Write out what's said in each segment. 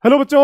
Hello बच्चों,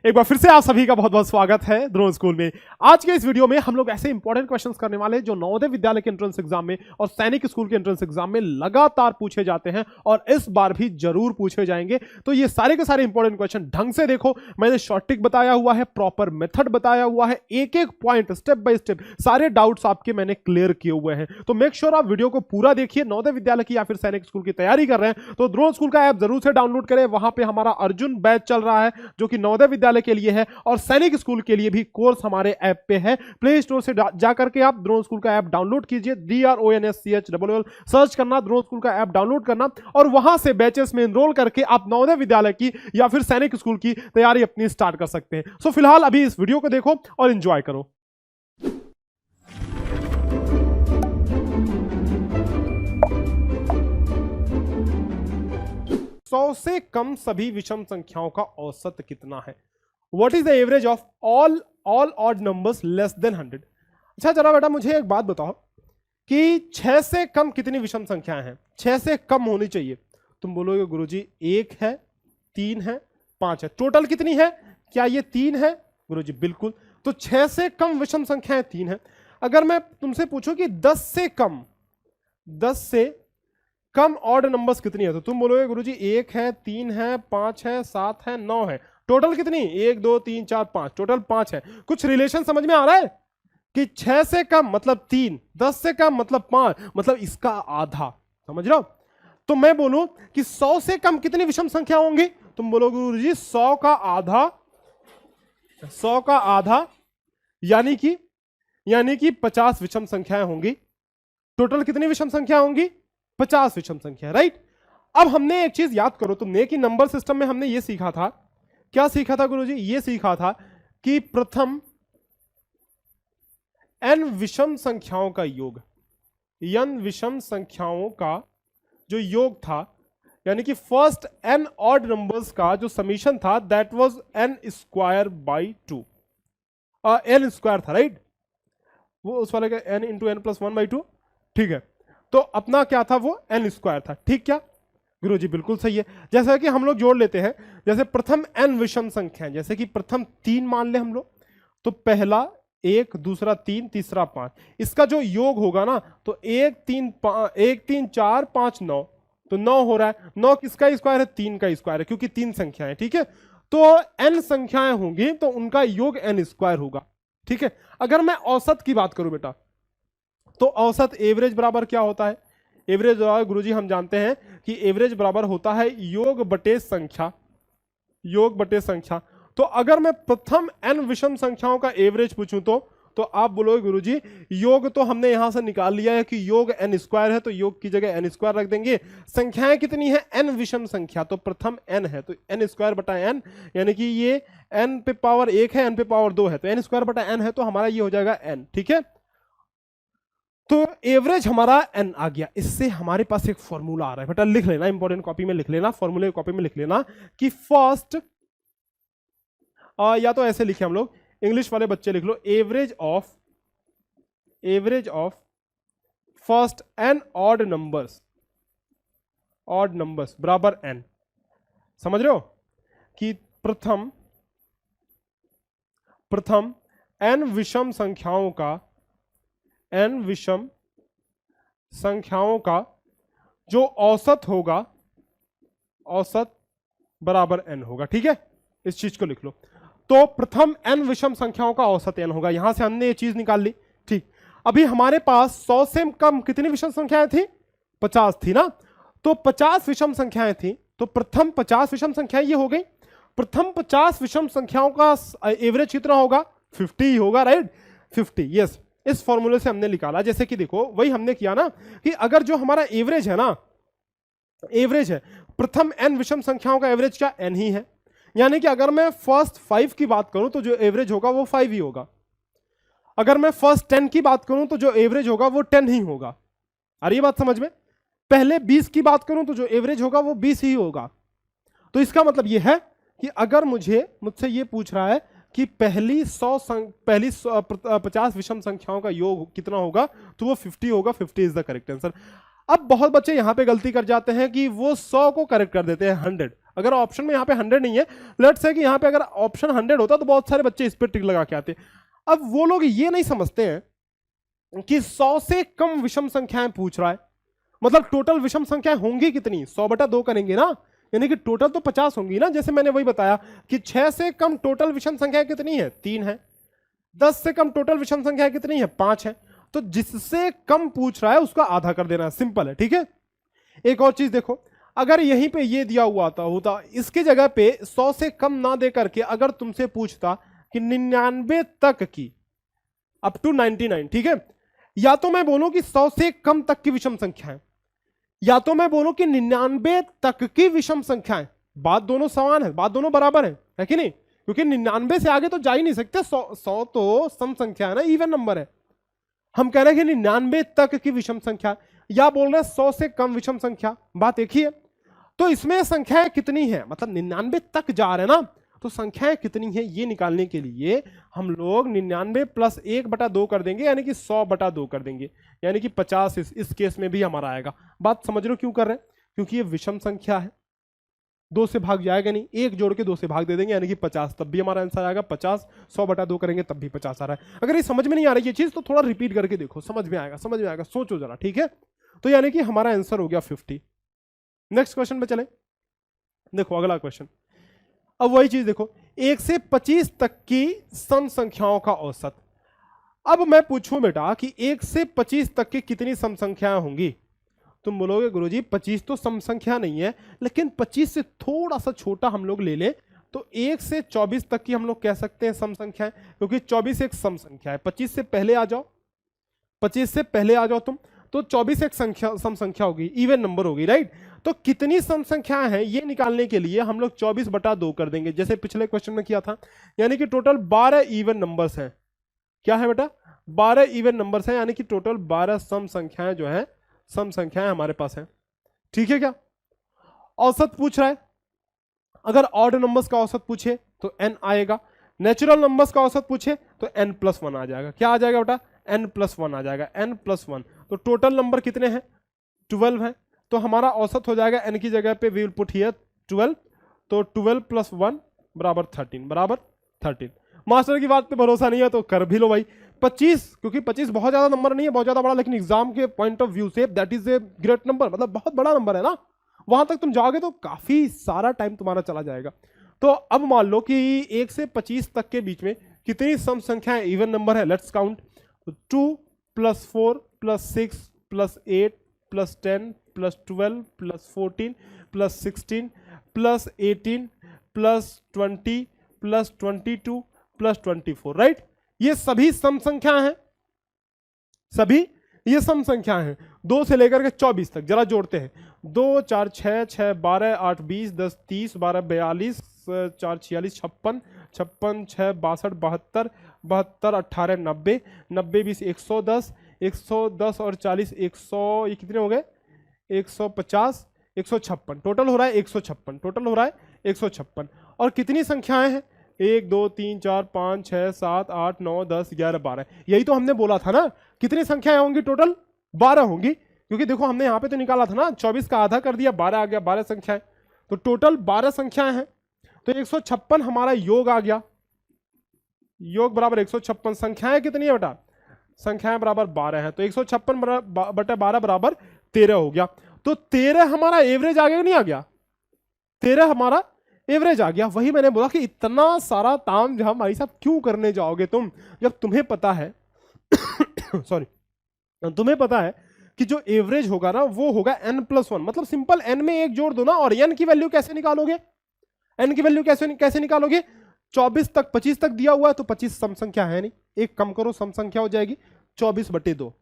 एक बार फिर से आप सभी का बहुत बहुत स्वागत है ड्रोन स्कूल में। आज के इस वीडियो में हम लोग ऐसे इंपॉर्टेंट क्वेश्चंस करने वाले हैं जो नवोदय विद्यालय के एंट्रेंस एग्जाम में और सैनिक स्कूल के एंट्रेंस एग्जाम में लगातार पूछे जाते हैं और इस बार भी जरूर पूछे जाएंगे। तो ये सारे के सारे इंपॉर्टेंट क्वेश्चन ढंग से देखो, मैंने शॉर्ट ट्रिक बताया हुआ है, प्रॉपर मेथड बताया हुआ है, एक एक पॉइंट स्टेप बाय स्टेप सारे डाउट्स आपके मैंने क्लियर किए हुए हैं। तो मेक श्योर आप वीडियो को पूरा देखिए। नवोदय विद्यालय की या फिर सैनिक स्कूल की तैयारी कर रहे हैं तो ड्रोन स्कूल का ऐप जरूर से डाउनलोड करें। वहां पे हमारा अर्जुन बैच चल रहा है जो कि नवोदय विद्यालय के लिए है और सैनिक स्कूल के लिए भी कोर्स हमारे ऐप पे है। प्ले स्टोर से जाकर के आप ड्रोन स्कूल का ऐप डाउनलोड कीजिए, DRONSCH सर्च करना, ड्रोन स्कूल का ऐप डाउनलोड करना और वहां से बैचेस में एनरोल करके आप नवोदय विद्यालय की या फिर सैनिक स्कूल की तैयारी अपनी स्टार्ट कर सकते हैं। सो फिलहाल अभी इस वीडियो को देखो और एंजॉय करो। 100 से कम सभी विषम संख्याओं का औसत कितना है? What is the average of all odd numbers less than 100? अच्छा जरा बेटा मुझे एक बात बताओ कि 6 से कम कितनी विषम संख्याएं हैं? 6 से कम होनी चाहिए। तुम बोलोगे गुरुजी 1 है, 3 है, 5 है, टोटल कितनी है? क्या ये 3 है? गुरुजी बिल्कुल। तो 6 से कम विषम संख्याएं 3 है। अगर मैं तुमसे पूछूं कि 10 से कम ऑड नंबर्स कितनी है तो तुम बोलोगे गुरुजी 1 है, 3 है, 5 है, 7 है, 9 है। टोटल कितनी? 1 2 3 4 5, टोटल 5 है। कुछ रिलेशन समझ में आ रहा है कि 6 से कम मतलब 3, 10 से कम मतलब 5, मतलब इसका आधा। समझ रहे हो? तो मैं बोलूं कि 100 से कम कितनी विषम संख्या होंगी? तुम बोलोगे गुरुजी 100 का आधा यानी कि 50 विषम संख्याएं होंगी। टोटल कितनी विषम संख्या होंगी? 50 विषम संख्या, राइट। अब हमने एक चीज याद करो तुमने कि नंबर सिस्टम में हमने ये सीखा था। क्या सीखा था गुरुजी? ये सीखा था कि प्रथम n विषम संख्याओं का योग, n विषम संख्याओं का जो योग था, यानी कि फर्स्ट n ऑड नंबर्स का जो समीशन था that was n square by 2, n square था, राइट। वो उस वाले का n into n plus 1 by 2, ठीक है। तो अपना क्या था? वो n स्क्वायर था, ठीक। क्या गुरुजी? बिल्कुल सही है। जैसा कि हम लोग जोड़ लेते हैं, जैसे प्रथम n विषम संख्या, जैसे कि प्रथम 3 मान ले हम लोग, तो पहला 1, दूसरा 3, तीसरा 5, इसका जो योग होगा ना तो 1 3 4 5 9, तो 9 हो रहा है। 9 किसका स्क्वायर है? 3 का स्क्वायर है, क्योंकि 3 संख्याएं, ठीक है। तो n संख्याएं होंगी तो उनका योग n स्क्वायर होगा, ठीक है। अगर मैं औसत की बात करूं बेटा, तो औसत एवरेज बराबर क्या होता है? एवरेज गुरुजी हम जानते हैं कि एवरेज बराबर होता है योग बटे संख्या, योग बटे संख्या। तो अगर मैं प्रथम n विषम संख्याओं का एवरेज पूछूं तो आप बोलोगे गुरुजी योग तो हमने यहां से निकाल लिया है कि योग n स्क्वायर है, तो योग की जगह n स्क्वायर रख देंगे। संख्याएं कितनी है? n विषम संख्या, तो प्रथम n है तो n स्क्वायर बटा n, यानी कि ये n पे पावर 1 है, n पे पावर 2 है, तो n स्क्वायर बटा n है, तो हमारा ये हो जाएगा n, ठीक है। तो एवरेज हमारा n आ गया। इससे हमारे पास एक फॉर्मूला आ रहा है बेटा, लिख लेना, इंपॉर्टेंट कॉपी में लिख लेना, फॉर्मूले कॉपी में लिख लेना कि फर्स्ट, या तो ऐसे लिखे हम लोग, इंग्लिश वाले बच्चे लिख लो, average of first n odd numbers बराबर n। समझ रहे हो कि प्रथम n विषम संख्याओं का जो औसत होगा, औसत बराबर n होगा, ठीक है। इस चीज को लिख लो। तो प्रथम n विषम संख्याओं का औसत n होगा। यहां से हमने ये चीज निकाल ली, ठीक। अभी हमारे पास 100 से कम कितनी विषम संख्याएं थी? 50 थी ना। तो 50 विषम संख्याएं थी, तो प्रथम 50 विषम संख्याएं ये हो गई। प्रथम 50 विषम संख्याओं का एवरेज कितना होगा? 50 होगा, राइट। 50, यस। इस फॉर्मूले से हमने निकाला। जैसे कि देखो वही हमने किया ना कि अगर जो हमारा एवरेज है ना, एवरेज है प्रथम n विषम संख्याओं का एवरेज क्या? n ही है। यानी कि अगर मैं फर्स्ट 5 की बात करूं तो जो एवरेज होगा वो 5 ही होगा। अगर मैं फर्स्ट 10 की बात करूं तो जो एवरेज होगा वो 10 ही होगा। अरे ये बात समझ में? पहले 20 की बात करूं तो जो एवरेज होगा वो 20 ही होगा। तो इसका मतलब ये है कि अगर मुझसे ये पूछ रहा है कि पहली 50 विषम संख्याओं का योग कितना होगा, तो वो 50 होगा। 50 इज द करेक्ट आंसर। अब बहुत बच्चे यहां पे गलती कर जाते हैं कि वो 100 को करेक्ट कर देते हैं 100। अगर ऑप्शन में यहाँ पे 100 नहीं है, लेट्स से कि यहाँ पे अगर ऑप्शन 100 होता तो बहुत सारे बच्चे इस पर टिक लगा के आते। अब वो लोग ये नहीं समझते हैं कि 100 से कम विषम संख्याएं पूछ रहा है, मतलब टोटल विषम संख्याएं होंगी कितनी, 100/2 करेंगे ना, यानी कि टोटल तो 50 होंगी ना। जैसे मैंने वही बताया कि 6 से कम टोटल विषम संख्या कितनी है, 3 है। 10 से कम टोटल विषम संख्या कितनी है, 5 है। तो जिससे कम पूछ रहा है उसका आधा कर देना, सिंपल है, ठीक है। एक और चीज देखो, अगर यहीं पे ये दिया हुआ होता इसकी जगह पे 100 से कम ना दे करके अगर तुमसे पूछता कि 99 तक की, अप टू 99, ठीक है, या तो मैं बोलूं कि 100 से कम तक की विषम संख्या है, या तो मैं बोलूं कि 99 तक की विषम संख्या है, बात दोनों समान है, बात दोनों बराबर है कि नहीं, क्योंकि 99 से आगे तो जा ही नहीं सकते। 100 तो सम संख्या है ना, इवन नंबर है। हम कह रहे हैं कि 99 तक की विषम संख्या, या बोल रहे हैं 100 से कम विषम संख्या, बात एक ही है। तो इसमें संख्याएं कितनी है, मतलब 99 तक जा रहे हैं ना, तो संख्याएं कितनी है ये निकालने के लिए हम लोग 99 + 1/2 कर देंगे, यानी कि 100/2 कर देंगे, यानी कि 50 इस केस में भी हमारा आएगा। बात समझ रहे हो क्यों कर रहे हैं, क्योंकि ये विषम संख्या है, 2 से भाग जाएगा नहीं, 1 जोड़ के 2 से भाग दे देंगे, यानी कि 50, तब भी हमारा आंसर आएगा 50। 100/2 करेंगे तब भी 50 आ रहा है। अगर ये समझ में नहीं आ रही ये चीज तो थोड़ा रिपीट करके देखो, समझ में आएगा, समझ में आएगा, सोचो जरा, ठीक है। तो यानी कि हमारा आंसर हो गया 50। नेक्स्ट क्वेश्चन पे चले, देखो अगला क्वेश्चन। अब वही चीज देखो, 1 से 25 तक की सम संख्याओं का औसत। अब मैं पूछूं बेटा कि 1 से 25 तक की कितनी सम संख्याएं होंगी, तुम बोलोगे गुरुजी 25 तो सम संख्या नहीं है, लेकिन 25 से थोड़ा सा छोटा हम लोग ले लें तो 1 से 24 तक की हम लोग कह सकते हैं सम संख्या है, क्योंकि 24 एक सम संख्या है। 25 से पहले आ जाओ, 25 से पहले आ जाओ तुम, तो 24 एक संख्या सम संख्या होगी, इवन नंबर होगी, राइट। तो कितनी सम संख्याएं हैं ये निकालने के लिए हम लोग 24/2 कर देंगे, जैसे पिछले क्वेश्चन में किया था, यानी कि टोटल 12 इवन नंबर्स हैं। क्या है बेटा, 12 इवन नंबर्स हैं, यानी कि टोटल 12 सम संख्याएं जो है, सम संख्याएं हमारे पास है, ठीक है। क्या औसत पूछ रहा है, अगर ऑड नंबर्स का औसत पूछे तो n आएगा, नेचुरल नंबर्स का औसत पूछे तो n+1 आ जाएगा। क्या आ जाएगा बेटा, n+1 आ जाएगा, n+1। तो टोटल नंबर कितने हैं, 12 हैं, तो हमारा औसत हो जाएगा n की जगह पे वी विल पुट हियर 12, तो 12 + 1 बराबर 13। मास्टर की बात पे भरोसा नहीं है तो कर भी लो भाई। 25, क्योंकि 25 बहुत ज्यादा नंबर नहीं है, बहुत ज्यादा बड़ा, लेकिन एग्जाम के point of view say that is a great number, मतलब बहुत बड़ा नंबर है ना। वहां तक तुम जाओगे तो काफी सारा टाइम तुम्हारा चला जाएगा। तो अब मान लो कि 1 से 25 तक के बीच में कितनी सम संख्याएं इवन नंबर है, लेट्स काउंट। 2 + 4 + 6 + 8 + 10 + 12 + 14 + 16 + 18 + 20 + 22 + 24, राइट। ये सभी सम संख्या हैं, सभी ये सम संख्या हैं 2 से लेकर के 24 तक। जरा जोड़ते हैं, 2 4 6 6 12 8 20 10 30 12 42 4 46 56 56 6 62 72 72 18 90 90 20 110 110 और 40 100, ये कितने हो गए, 150 156, टोटल हो रहा है 156, टोटल हो रहा है 156। और कितनी संख्याएं हैं, 1 2 3 4 5 6 7 8 9 10 11 12, यही तो हमने बोला था ना। कितनी संख्याएं होंगी, टोटल 12 होंगी, क्योंकि देखो हमने यहां पे तो निकाला था ना, 24 का आधा कर दिया, 12 आ गया, 12 संख्याएं, तो टोटल 12 संख्याएं हैं। तो 156 हमारा योग आ गया, योग बराबर 156। संख्याएं कितनी है बेटा, संख्याएं बराबर 12 है, तो 156/12 बराबर 13 हो गया। तो 13 हमारा एवरेज आ गया, नहीं आ गया, 13 हमारा एवरेज आ गया। वही मैंने बोला कि इतना सारा ताम झाम भाई साहब क्यों करने जाओगे तुम, जब तुम्हें पता है सॉरी, तुम्हें पता है कि जो एवरेज होगा ना वो होगा n+1, मतलब सिंपल n में 1 जोड़ दो ना। और n की वैल्यू कैसे निकालोगे, n की वैल्यू कैसे निकालोगे, 24 तक 25 तक दिया हुआ है, तो 25 सम संख्या है नहीं, एक कम करो सम संख्या हो जाएगी 24/2।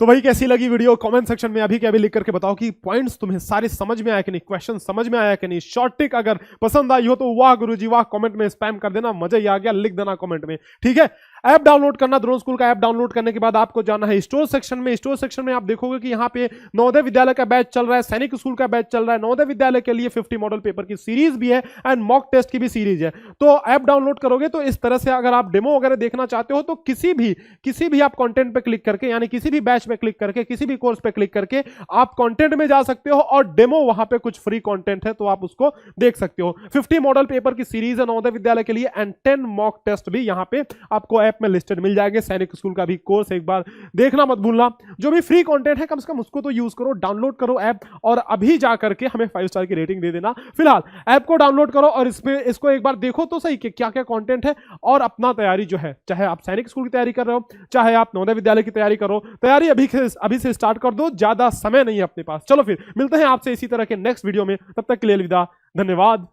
तो भाई कैसी लगी वीडियो, कमेंट सेक्शन में अभी के अभी लिख करके बताओ कि पॉइंट्स तुम्हें सारे समझ में आया कि नहीं, क्वेश्चन समझ में आया कि नहीं। शॉर्ट ट्रिक अगर पसंद आई हो तो वाह गुरुजी वाह कमेंट में स्पैम कर देना, मजा ही आ गया, लिख देना कमेंट में, ठीक है। ऐप डाउनलोड करना, द्रोण स्कूल का ऐप डाउनलोड करने के बाद आपको जाना है स्टोर सेक्शन में। स्टोर सेक्शन में आप देखोगे कि यहाँ पे नवोदय विद्यालय का बैच चल रहा है, सैनिक स्कूल का बैच चल रहा है, नवोदय विद्यालय के लिए 50 मॉडल पेपर की सीरीज भी है एंड मॉक टेस्ट की भी सीरीज है। तो ऐप डाउनलोड करोगे तो इस तरह से अगर आप डेमो वगैरह देखना चाहते हो तो किसी भी आप कंटेंट पे क्लिक करके, यानी किसी भी बैच में क्लिक करके, किसी भी कोर्स पे क्लिक करके आप कंटेंट में जा सकते हो और डेमो वहां पे कुछ फ्री कंटेंट है तो आप उसको देख सकते हो। 50 मॉडल पेपर की सीरीज है नवोदय विद्यालय के लिए एंड 10 मॉक टेस्ट भी यहां पे आपको ऐप में लिस्टेड मिल जाएंगे। सैनिक स्कूल का भी कोर्स एक बार देखना मत भूलना। जो भी फ्री कंटेंट है कम से कम उसको तो यूज करो, डाउनलोड करो ऐप और अभी जा करके हमें 5 स्टार की रेटिंग दे देना। फिलहाल ऐप को डाउनलोड करो और इसको एक बार देखो तो सही कि क्या क्या कंटेंट है और अपना तैयारी जो है, चाहे आप सैनिक स्कूल की तैयारी कर रहे हो, चाहे आप नवोदय विद्यालय की तैयारी करो, तैयारी अभी से स्टार्ट कर दो, ज्यादा समय नहीं है अपने पास। चलो फिर मिलते हैं आपसे इसी तरह के नेक्स्ट वीडियो में, तब तक के लिए अलविदा, धन्यवाद।